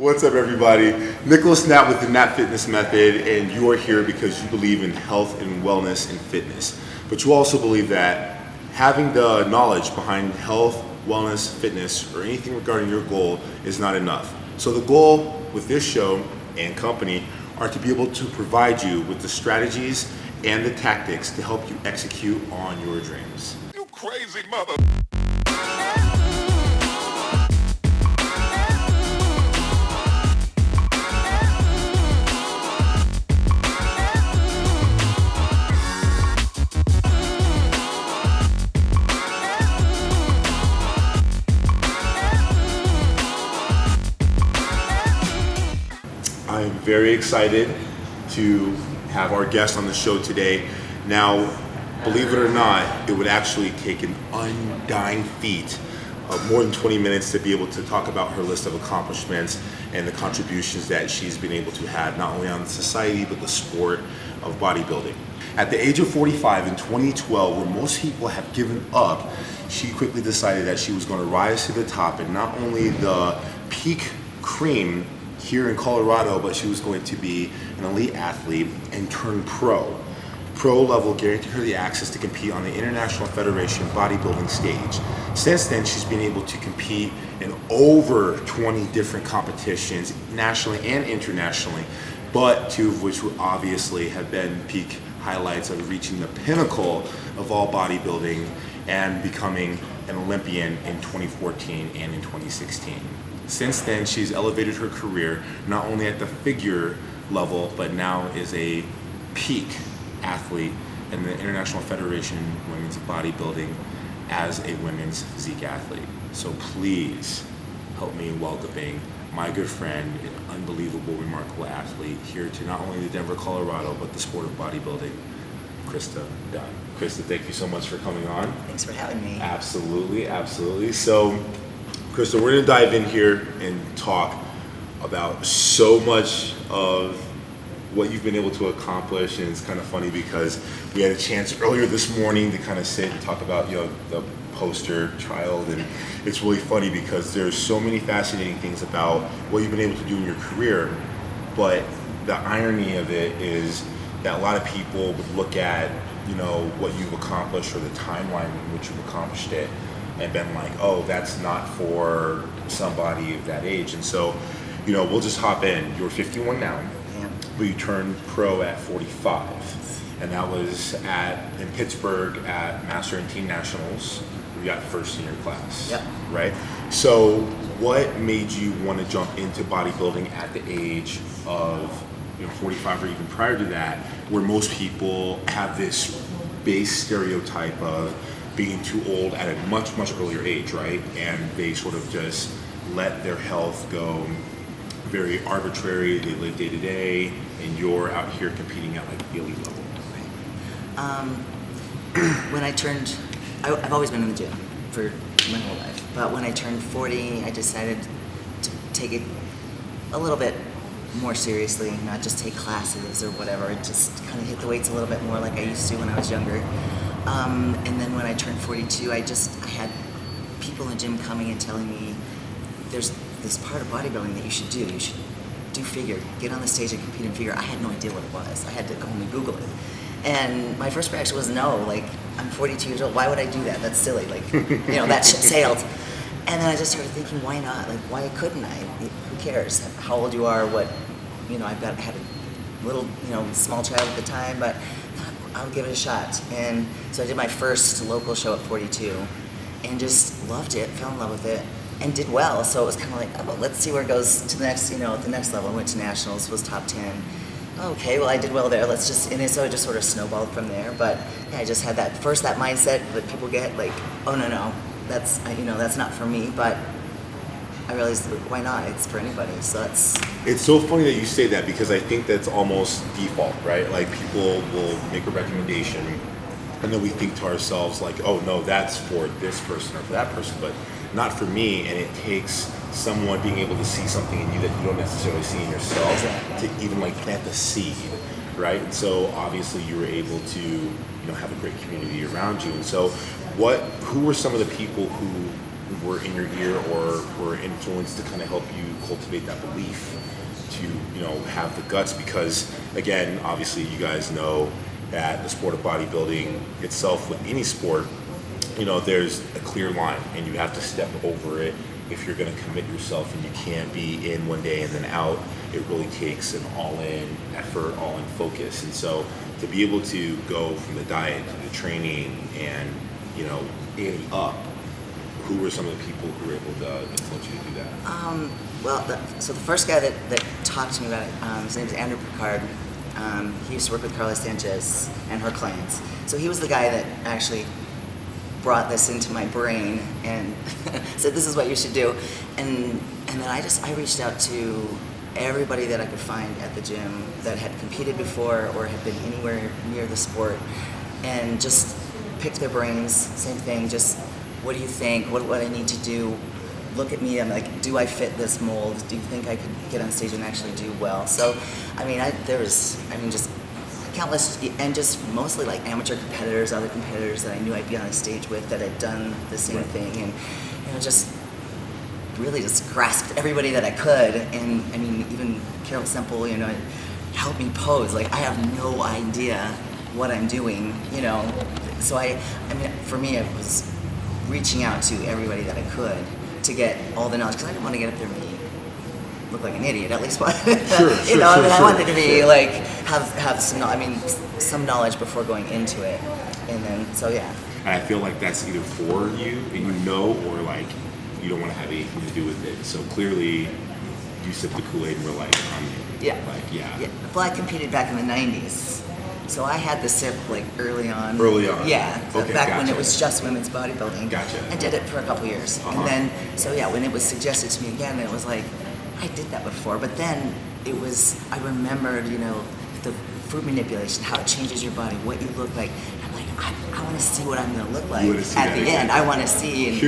What's up, everybody? Nicholas Natt with the Natt Fitness Method, and you are here because you believe in health and wellness and fitness. But you also believe that having the knowledge behind health, wellness, fitness, or anything regarding your goal is not enough. So the goal with this show and company are to be able to provide you with the strategies and the tactics to help you execute on your dreams. You crazy mother. I am very excited to have our guest on the show today. Now, believe it or not, it would actually take an undying feat of more than 20 minutes to be able to talk about her list of accomplishments and the contributions that she's been able to have, not only on society, but the sport of bodybuilding. At the age of 45 in 2012, where most people have given up, she quickly decided that she was going to rise to the top, and not only the peak cream here in Colorado, but she was going to be an elite athlete and turn pro. Pro level guaranteed her the access to compete on the International Federation bodybuilding stage. Since then, she's been able to compete in over 20 different competitions, nationally and internationally, but two of which would obviously have been peak highlights of reaching the pinnacle of all bodybuilding and becoming an Olympian in 2014 and in 2016. Since then, she's elevated her career not only at the figure level, but now is a peak athlete in the International Federation of Women's Bodybuilding as a women's physique athlete. So please help me in welcoming my good friend, an unbelievable, remarkable athlete here to not only the Denver, Colorado, but the sport of bodybuilding, Krista Dunn. Krista, thank you so much for coming on. Thanks for having me. Absolutely, absolutely. So, Krista, we're going to dive in here and talk about so much of what you've been able to accomplish, and it's kind of funny because we had a chance earlier this morning to kind of sit and talk about the poster trial, and it's really funny because there's so many fascinating things about what you've been able to do in your career, but the irony of it is that a lot of people would look at what you've accomplished or the timeline in which you've accomplished it and been like, oh, that's not for somebody of that age. And so, we'll just hop in. You're 51 now, but you turned pro at 45. And that was in Pittsburgh at Master and Team Nationals. You got first in your class, Yep. right? So what made you want to jump into bodybuilding at the age of 45 or even prior to that, where most people have this base stereotype of being too old at a much, much earlier age, right? And they sort of just let their health go very arbitrary. They live day to day, and you're out here competing at like the elite level. When I turned, I've always been in the gym for my whole life, but when I turned 40, I decided to take it a little bit more seriously, not just take classes or whatever, just kind of hit the weights a little bit more like I used to when I was younger. And then when I turned 42, I had people in the gym coming and telling me, there's this part of bodybuilding that you should do. You should do figure, get on the stage and compete in figure. I had no idea what it was. I had to go home and Google it. And my first reaction was no, like, I'm 42 years old, why would I do that? That's silly, like, that shit sailed. And then I just started thinking, why not? Like, why couldn't I? Who cares how old you are, what, I had a little, small child at the time, but I'll give it a shot. And so I did my first local show at 42 and just loved it, fell in love with it, and did well. So it was kind of like, oh, let's see where it goes to the next, at the next level. I went to nationals, was top 10. Okay, well, I did well there. And so it just sort of snowballed from there. But yeah, I just had that mindset that people get, like, oh, no, that's not for me. But I realized, why not? It's for anybody. So It's so funny that you say that, because I think that's almost default, right? Like, people will make a recommendation, and then we think to ourselves, like, oh, no, that's for this person or for that person, but not for me. And it takes someone being able to see something in you that you don't necessarily see in yourself to even like plant the seed, right? And so obviously you were able to have a great community around you. And so who were some of the people who were in your ear or were influenced to kind of help you cultivate that belief to, you know, have the guts? Because again, obviously you guys know that the sport of bodybuilding itself, with any sport, you know, there's a clear line and you have to step over it if you're going to commit yourself, and you can't be in one day and then out. It really takes an all-in effort, all-in focus. And so to be able to go from the diet to the training and, you know, in up, who were some of the people who were able to influence you to do that? So the first guy that talked to me about it, his name is Andrew Picard. He used to work with Carla Sanchez and her clients. So he was the guy that actually brought this into my brain and said, this is what you should do. And then I reached out to everybody that I could find at the gym that had competed before or had been anywhere near the sport, and just picked their brains. Same thing, just what do you think? What I need to do? Look at me. I'm like, do I fit this mold? Do you think I could get on stage and actually do well? So, I mean, just countless, and just mostly like amateur competitors, other competitors that I knew I'd be on a stage with that had done the same thing, and you know, just really just grasped everybody that I could. And I mean, even Carol Semple, you know, helped me pose. Like, I have no idea what I'm doing, you know. So I mean, for me, it was reaching out to everybody that I could to get all the knowledge, because I didn't want to get up there and look like an idiot. At least, I wanted to be like have some knowledge before going into it, and then so yeah. And I feel like that's either for you and you know, or like you don't want to have anything to do with it. So clearly, you sipped the Kool-Aid and were like, yeah. yeah. Well, I competed back in the '90s, so I had the sip like early on. Yeah. Okay, back when it was just women's bodybuilding. Gotcha. I did it for a couple years, and then when it was suggested to me again, it was like, I did that before, but then I remembered, you know, the food manipulation, how it changes your body, what you look like. I'm like, I want to see what I'm going to look like at the end. I want to see.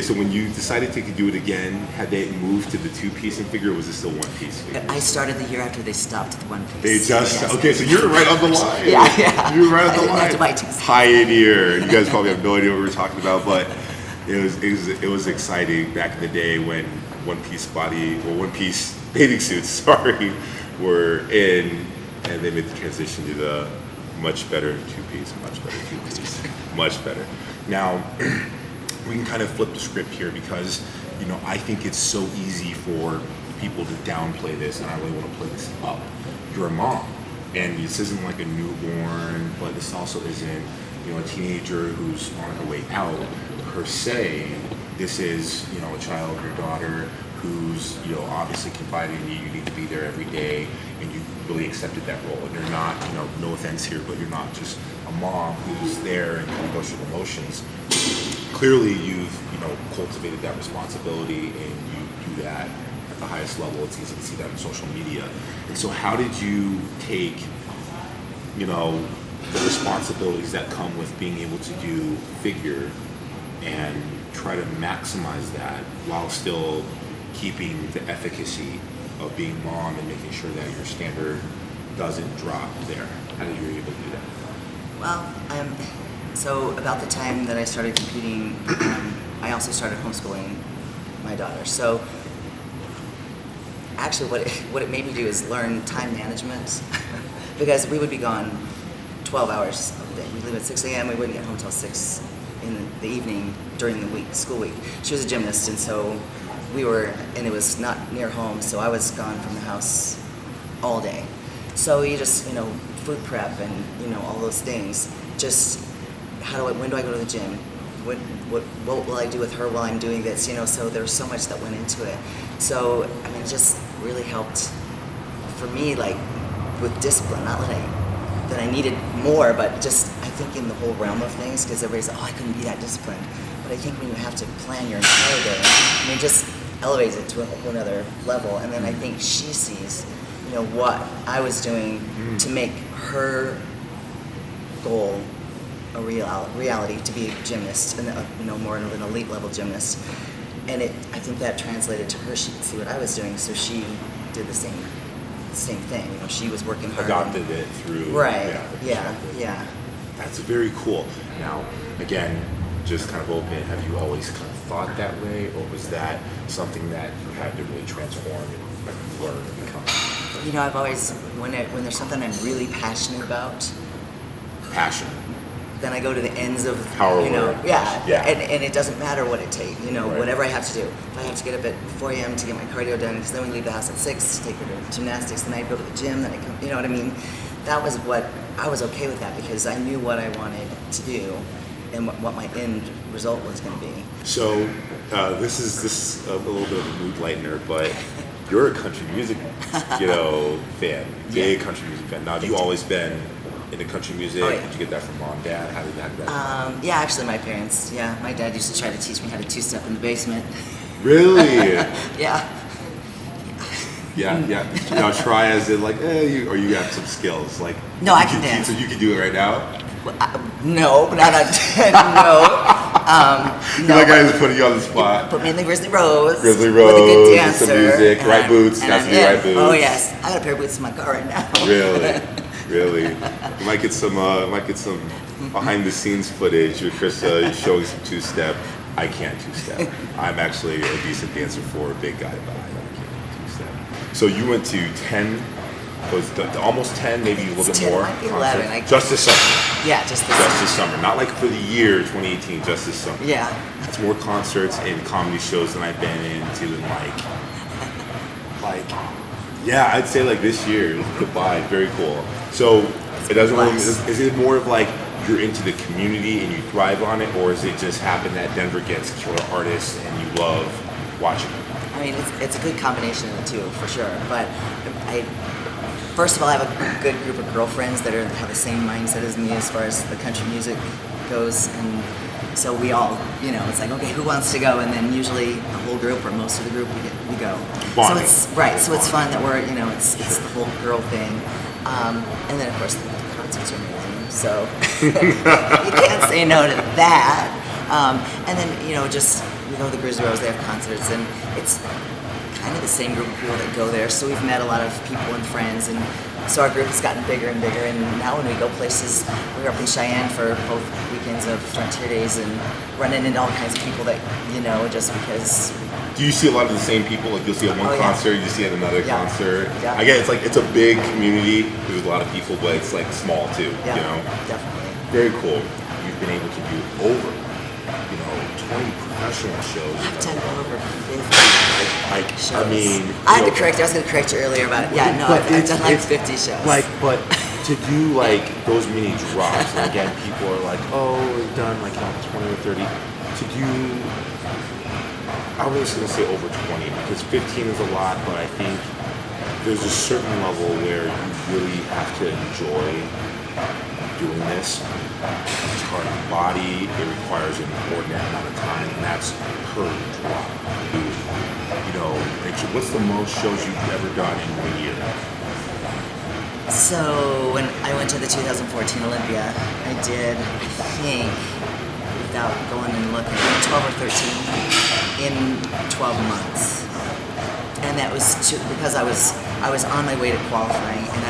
So when you decided to do it again, had they moved to the 2-piece and figure, or was it still 1-piece figure? I started the year after they stopped the 1-piece. They just, okay, so you're right on the line. Yeah. You were right on the line. I have to buy 2. Pioneer. You guys probably have no idea what we're talking about, but it was exciting back in the day when 1-piece bathing suits, were in, and they made the transition to the much better 2-piece, much better. Now, we can kind of flip the script here, because, you know, I think it's so easy for people to downplay this, and I really want to play this up. You're a mom, and this isn't like a newborn, but this also isn't, you know, a teenager who's on her way out per se. This is, you know, a child, your daughter, who's, you know, obviously confiding in you. You need to be there every day, and you really accepted that role. And you're not, you know, no offense here, but you're not just a mom who's there and kind of goes through the motions. Clearly, you've, you know, cultivated that responsibility, and you do that at the highest level. It's easy to see that on social media. And so, how did you take, you know, the responsibilities that come with being able to do figure and try to maximize that while still keeping the efficacy of being mom and making sure that your standard doesn't drop there? How did you able to do that? Well, so about the time that I started competing, I also started homeschooling my daughter. So actually what it made me do is learn time management because we would be gone 12 hours a day. We'd leave at 6 a.m. We wouldn't get home till 6 in the evening during the week, school week. She was a gymnast, and so and it was not near home, so I was gone from the house all day. So you just, you know, food prep and, you know, all those things. Just when do I go to the gym? What will I do with her while I'm doing this? You know, so there's so much that went into it. So, I mean, it just really helped for me, like, with discipline. Not that I needed more, but just, I think in the whole realm of things, because everybody's like, oh, I couldn't be that disciplined. But I think when you have to plan your entire day, I mean, it just elevates it to a whole other level. And then I think she sees, you know, what I was doing to make her goal a reality, to be a gymnast, and you know, more of an elite level gymnast. And I think that translated to her. She could see what I was doing, so she did the same thing. You know, she was working hard. Adopted it through. Right. Yeah. That's very cool. Now, again, just kind of open, have you always kind of thought that way, or was that something that you had to really transform and learn and become? You know, I've always, when there's something I'm really passionate about, Passion. then I go to the ends of, Power you know, word. yeah. Yeah. And it doesn't matter what it takes, you know, Right. whatever I have to do. If I have to get up at 4 a.m. to get my cardio done, because then we leave the house at 6 to take her to gymnastics, then I go to the gym, then I come, you know what I mean? That was what, I was okay with that because I knew what I wanted to do and what my end result was going to be. So this is a little bit of a mood lightener, but you're a country music, fan, big country music fan. Now, have you always been into country music? Oh, yeah. Did you get that from mom, dad? How did that? Yeah, actually my parents, yeah. My dad used to try to teach me how to two-step in the basement. Really? Yeah. Yeah. Now try as in like, or you have some skills like. No, I can dance. So you can do it right now. No, not on no. That guy is putting you on the spot. Put me in the Grizzly Rose. Grizzly With a good Rose, dancer. some music, and right boots. and Has to be yeah. right boots. Oh yes, I got a pair of boots in my car right now. Really. You might get some behind the scenes footage with Krista showing some two-step. I can't two-step. I'm actually a decent dancer for a big guy, but I can't two-step. So you went to 10, almost 10, maybe a little bit 10, more. might be 11. Just this summer. Yeah, just this. Just this summer. Not like for the year 2018, just this summer. Yeah. That's more concerts and comedy shows than I've been into in yeah, I'd say like this year, goodbye, very cool. So it doesn't really, is it more of like you're into the community and you thrive on it, or is it just happen that Denver gets killer artists and you love watching them? I mean, it's a good combination of the two, for sure. But first of all, I have a good group of girlfriends that have the same mindset as me as far as the country music goes, and so we all, it's like, okay, who wants to go? And then usually the whole group or most of the group, we go. Bonding. So it's right. So it's fun that we're, it's the whole girl thing, and then of course the concerts are amazing. So you can't say no to that. And then just we go to the Grizzly Rose. They have concerts, and it's kind of the same group of people that go there. So we've met a lot of people and friends, and so our group has gotten bigger and bigger. And now when we go places, we were up in Cheyenne for both weekends of Frontier Days and running into all kinds of people that just because. Do you see a lot of the same people? Like you'll see at one concert, you see at another concert. Yeah. I get it's a big community. There's a lot of people, but it's like small too. Yeah, definitely. Very cool. You've been able to do over 20 professional shows. I've done over 50 shows. I mean, I had to correct. I was going to correct you earlier about it. Yeah, no, I've done like 50 shows. But to do those mini drops, and again, people are like, oh, we've done 20 or 30. To do, I was going to say over 20 because 15 is a lot, but I think there's a certain level where you really have to enjoy doing this. It's hard on the body, it requires an inordinate amount of time, and that's per drop. Rachel, what's the most shows you've ever done in 1 year? So when I went to the 2014 Olympia, I did, I think, without going and looking, 12 or 13 in 12 months. And that was because I was on my way to qualifying, and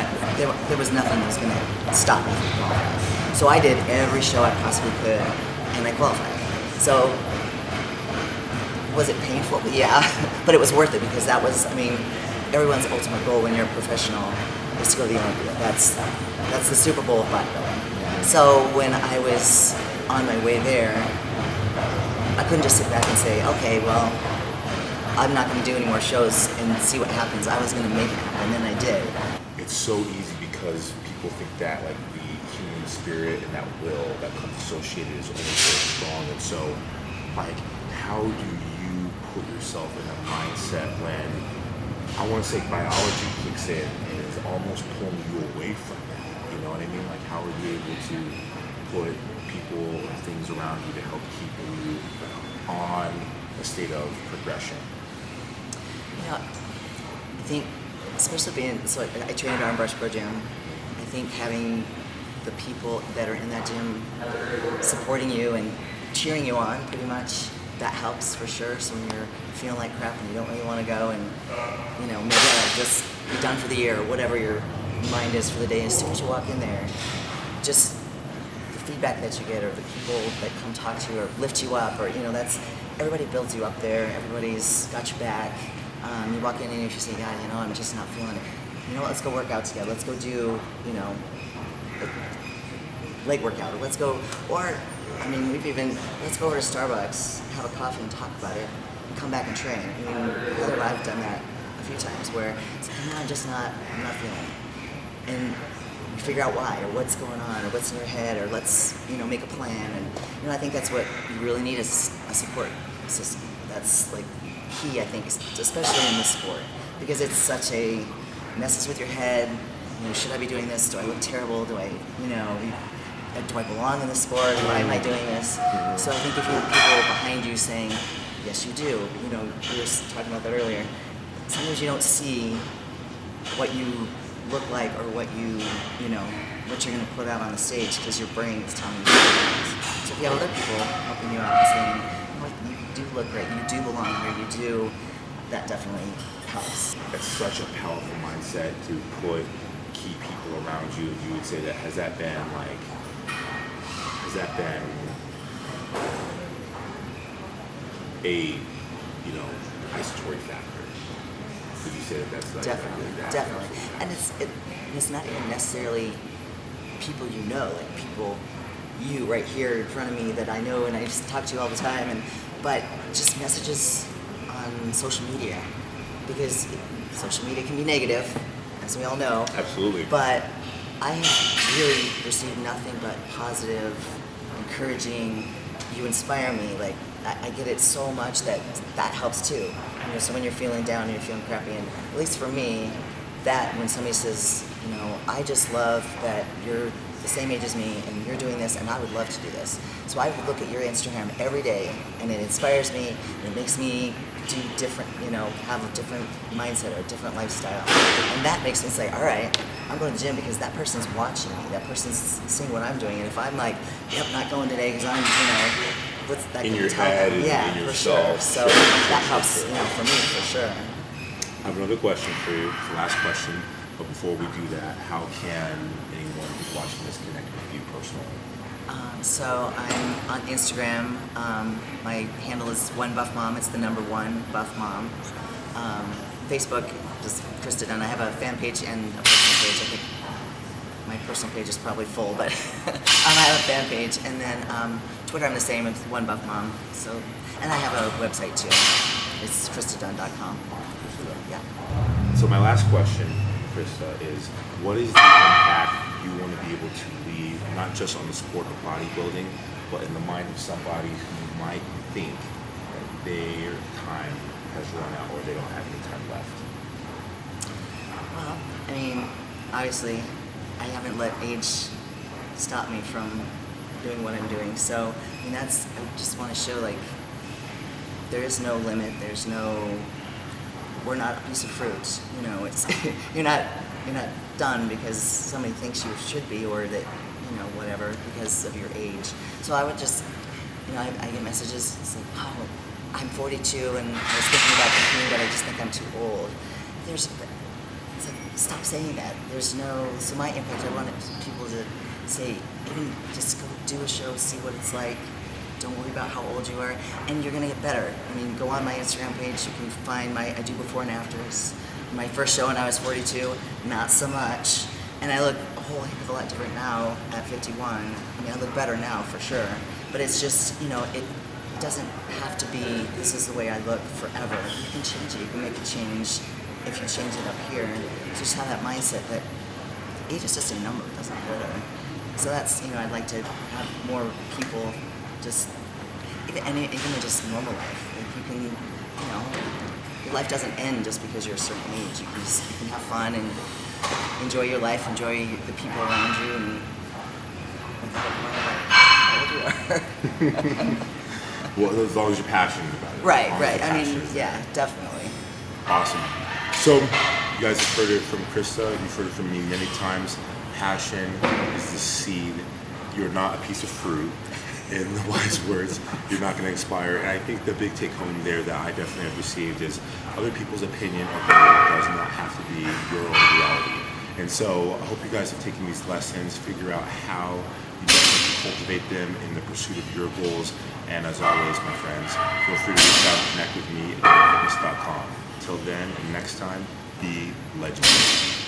there was nothing that was going to stop me from qualifying. So I did every show I possibly could, and I qualified. So was it painful? Yeah, but it was worth it because that was, everyone's ultimate goal when you're a professional is to go to the Olympia. That's the Super Bowl of bodybuilding. So when I was on my way there, I couldn't just sit back and say, okay, well, I'm not going to do any more shows and see what happens. I was going to make it happen, and then I did. It's so easy because people think that the human spirit and that will that comes associated is only so strong, and so how do you put yourself in a mindset when I want to say biology kicks in and is almost pulling you away from that? You know what I mean? How are you able to put people and things around you to help keep you on a state of progression? Yeah, I think, especially I train at Arm Brush Pro Gym. I think having the people that are in that gym supporting you and cheering you on, pretty much, that helps for sure. So when you're feeling like crap and you don't really want to go, and maybe I'll just be done for the year, or whatever your mind is for the day. As soon as you walk in there, just the feedback that you get, or the people that come talk to you or lift you up, or that's everybody builds you up there. Everybody's got your back. You walk in and if you say, God, I'm just not feeling it. Let's go work out together. Let's go do a leg workout, or let's go, or let's go over to Starbucks, have a coffee and talk about it, and come back and train. Heather, I've done that a few times where it's like, I'm not feeling it. And you figure out why, or what's going on, or what's in your head, or let's, make a plan. And, I think that's what you really need is a support system. That's like key, I think, especially in this sport, because it's such a, messes with your head. Should I be doing this? Do I look terrible? Do I belong in this sport? Why am I doing this? So I think if you have people behind you saying, yes, you do. We were talking about that earlier. Sometimes you don't see what you look like, or what what you're going to put out on the stage, because your brain is telling you things. So if you have other people helping you out and saying, you do look great, you do belong here, that definitely helps. That's such a powerful mindset to put key people around you. You would say that has that been a isolating factor? Would you say that that's like definitely, and it's not even necessarily people like people you right here in front of me that I know and I just talk to you all the time, but just messages on social media, because social media can be negative, as we all know. Absolutely. But I have really received nothing but positive, encouraging. You inspire me. Like I get it so much that helps too. So when you're feeling down and you're feeling crappy, and at least for me, that when somebody says, I just love that you're the same age as me and you're doing this, and I would love to do this. So I would look at your Instagram every day, and it inspires me, and it makes me do different, have a different mindset or a different lifestyle. And that makes me say, all right, I'm going to the gym because that person's watching me, that person's seeing what I'm doing. And if I'm like, yep, not going today because I'm, what's that in your head, yeah, in for sure. So that helps, for me, for sure. I have another question for you, the last question. But before we do that, how can anyone who's watching this connect with you personally? So I'm on Instagram. My handle is OneBuffMom. It's the number 1 Buff Mom. Facebook, just Krista Dunn. I have a fan page and a personal page. I think my personal page is probably full, but I have a fan page. And then Twitter, I'm the same. It's OneBuffMom. So, and I have a website too. It's KristaDunn.com. Yeah. So my last question, Krista, is what is the impact you want to be able to leave, not just on the sport of bodybuilding, but in the mind of somebody who might think that their time has run out or they don't have any time left? Well, obviously, I haven't let age stop me from doing what I'm doing. So, I just want to show, there is no limit. We're not a piece of fruit. It's you're not done because somebody thinks you should be, or that whatever, because of your age. So I would just I get messages. It's like, oh, I'm 42 and I was thinking about competing, but I just think I'm too old. It's like, stop saying that. So my impact, I want people to say, even just go do a show, see what it's like. Don't worry about how old you are, and you're gonna get better. Go on my Instagram page, you can find I do before and afters. My first show when I was 42, not so much. And I look a whole heck of a lot different now at 51. I look better now for sure. But it's just, it doesn't have to be, this is the way I look forever. You can change it, you can make a change if you change it up here. So just have that mindset that age is just a number, it doesn't matter. So that's, I'd like to have more people just, even in just normal life. You can, your life doesn't end just because you're a certain age. You can have fun and enjoy your life, enjoy the people around you, and without worrying about how old you are. Well, as long as you're passionate about it. Right. Yeah, definitely. Awesome. So, you guys have heard it from Krista. You've heard it from me many times. Passion is the seed. You're not a piece of fruit. In the wise words, you're not going to expire. And I think the big take home there that I definitely have received is other people's opinion of your work does not have to be your own reality. And so I hope you guys have taken these lessons, figure out how you definitely cultivate them in the pursuit of your goals. And as always, my friends, feel free to reach out and connect with me at fitness.com. Till then, and next time, be legendary.